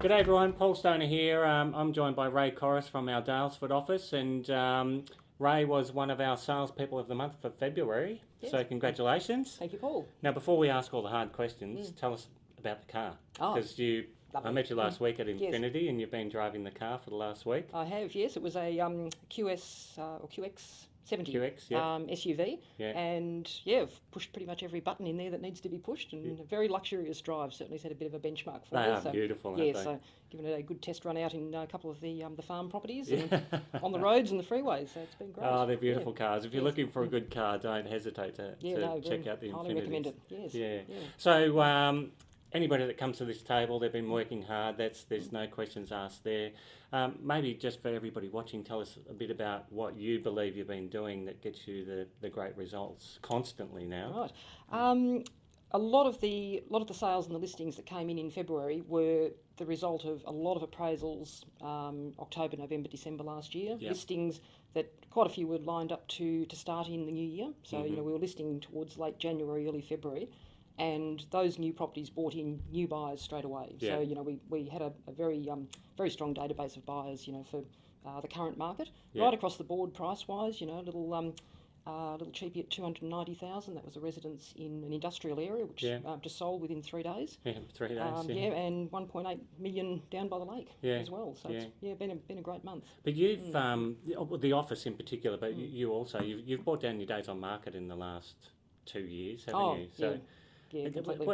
G'day everyone, Paul Stoner here. I'm joined by Ray Corris from our Daylesford office, and Ray was one of our salespeople of the month for February. Yes. So congratulations. Thank you, Paul. Now, before we ask all the hard questions, tell us about the car. Because I met you last week at Infinity, and you've been driving the car for the last week. I have, yes. It was a QS or QX70 QX, yeah. SUV, Yeah. and I've pushed pretty much every button in there that needs to be pushed, and a very luxurious drive. Certainly set a bit of a benchmark for They me. are beautiful, aren't yeah, they? so given it a good test run out in a couple of the farm properties and on the roads and the freeways, so it's been great. Oh, they're beautiful cars. If you're looking for a good car, don't hesitate to check out the highly Infinities. recommend it. Yes. Yeah. So anybody that comes to this table, they've been working hard. There's no questions asked there. Maybe just for everybody watching, tell us a bit about what you believe you've been doing that gets you the great results constantly now. Right. A lot of the sales and the listings that came in February were the result of a lot of appraisals October, November, December last year. Yep. Listings that quite a few were lined up to start in the new year. So we were listing towards late January, early February, and those new properties brought in new buyers straight away. Yeah. So we had a very strong database of buyers for the current market, Yeah. right across the board price wise. A little cheapy at 290,000. That was a residence in an industrial area, which just sold within 3 days. Yeah, 3 days. And 1.8 million down by the lake as well. So it's been a great month. But you've the office in particular, but you also you've brought down your days on market in the last 2 years, haven't you? So yeah, completely.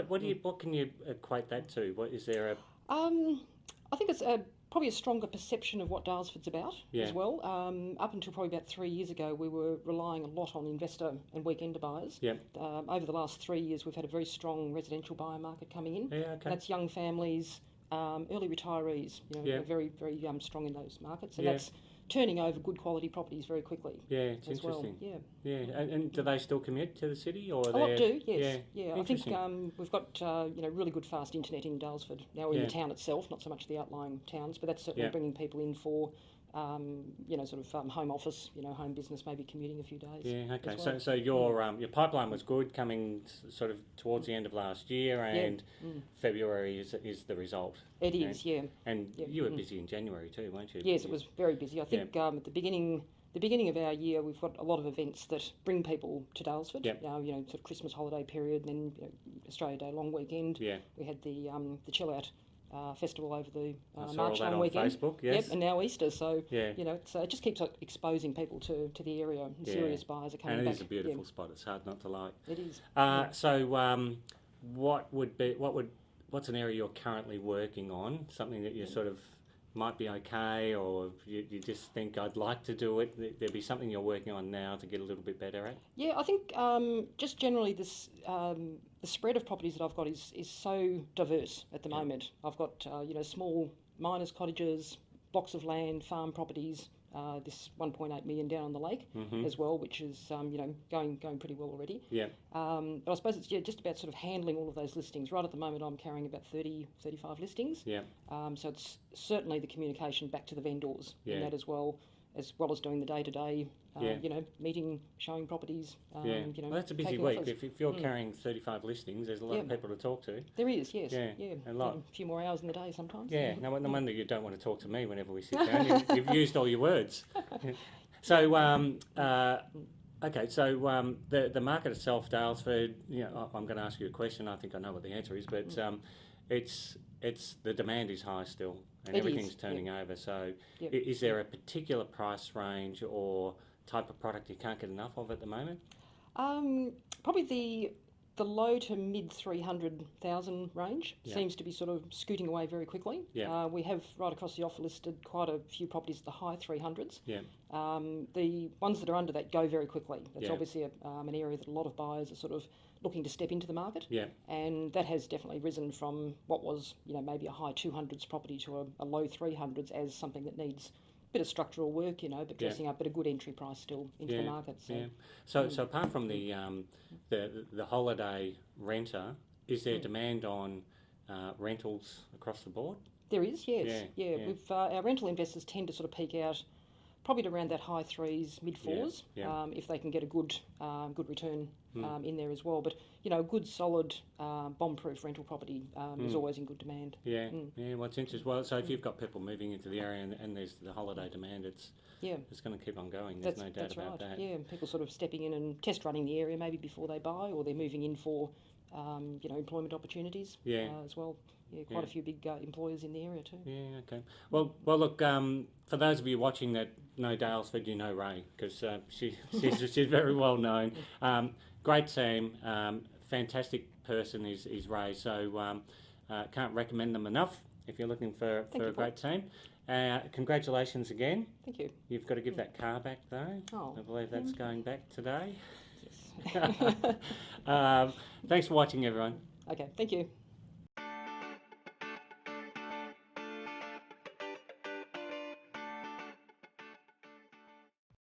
What can you equate that to? What is there a? I think it's probably a stronger perception of what Daylesford's about as well. Up until probably about 3 years ago, we were relying a lot on investor and weekender buyers. Yep. Over the last 3 years, we've had a very strong residential buyer market coming in. Yeah, okay. That's young families, early retirees. Very, very strong in those markets, and that's turning over good quality properties very quickly. Yeah, it's interesting. Well. Yeah. And do they still commute to the city, or a lot do? Yes. Yeah. I think we've got really good fast internet in Daylesford. Now we're in the town itself, not so much the outlying towns, but that's certainly bringing people in for home office, home business, maybe commuting a few days. Yeah. Okay. Well. So your pipeline was good coming sort of towards the end of last year, and February is the result. It is. Yeah. And you were busy in January too, weren't you? Yes, it was very busy. I think at the beginning of our year, we've got a lot of events that bring people to Daylesford. Yep. Sort of Christmas holiday period, and then Australia Day long weekend. Yeah. We had the chill out festival over the I saw March all that long on weekend. Facebook. Yes. Yep, and now Easter. So Yeah. it just keeps exposing people to the area. And serious buyers are coming back. And it is a beautiful spot. It's hard not to like. It is. So what's an area you're currently working on? Something that you sort of might be okay, or you just think I'd like to do it? There'd be something you're working on now to get a little bit better at? Yeah, I think just generally the spread of properties that I've got is so diverse at the moment. I've got small miners' cottages, blocks of land, farm properties. This 1.8 million down on the lake as well, which is going pretty well already. Yeah. But I suppose it's just about sort of handling all of those listings. Right at the moment, I'm carrying about 35 listings. Yeah. So it's certainly the communication back to the vendors in that as well as doing the day-to-day, meeting, showing properties. Well, that's a busy week. If you're carrying 35 listings, there's a lot of people to talk to. There is, yes. Yeah, a lot. A few more hours in the day sometimes. Yeah, no wonder you don't want to talk to me whenever we sit down. You've used all your words. So, okay, so the market itself, Daylesford, I'm going to ask you a question. I think I know what the answer is, but it's the demand is high still, and everything's turning over. So, is there a particular price range or type of product you can't get enough of at the moment? Probably the low to mid 300,000 range seems to be sort of scooting away very quickly. Yeah. We have right across the offer listed quite a few properties at the high 300s. Yeah. The ones that are under that go very quickly. That's Yeah. obviously an area that a lot of buyers are sort of looking to step into the market. Yeah. And that has definitely risen from what was maybe a high 200s property to a low 300s as something that needs a bit of structural work, but dressing up at a good entry price still into the market. So, so apart from the holiday renter, is there demand on rentals across the board? There is, yes. We've our rental investors tend to sort of peak out probably at around that high 3s, mid 4s, yeah. if they can get a good return in there as well. But, you know, a good, solid, bomb-proof rental property is always in good demand. Yeah, yeah. What's interesting, well, so if you've got people moving into the area and there's the holiday demand, it's going to keep on going. There's no doubt about that. Yeah, people sort of stepping in and test running the area maybe before they buy, or they're moving in for, you know, employment opportunities as well. Yeah, quite a few big employers in the area too. Yeah, okay. Well, look. For those of you watching that know Daylesford, you know Ray because she's very well known. Great team, fantastic person is Ray. So can't recommend them enough if you're looking for a great team. Congratulations again. Thank you. You've got to give that car back though. Oh, I believe that's going back today. Yes. Thanks for watching, everyone. Okay, thank you.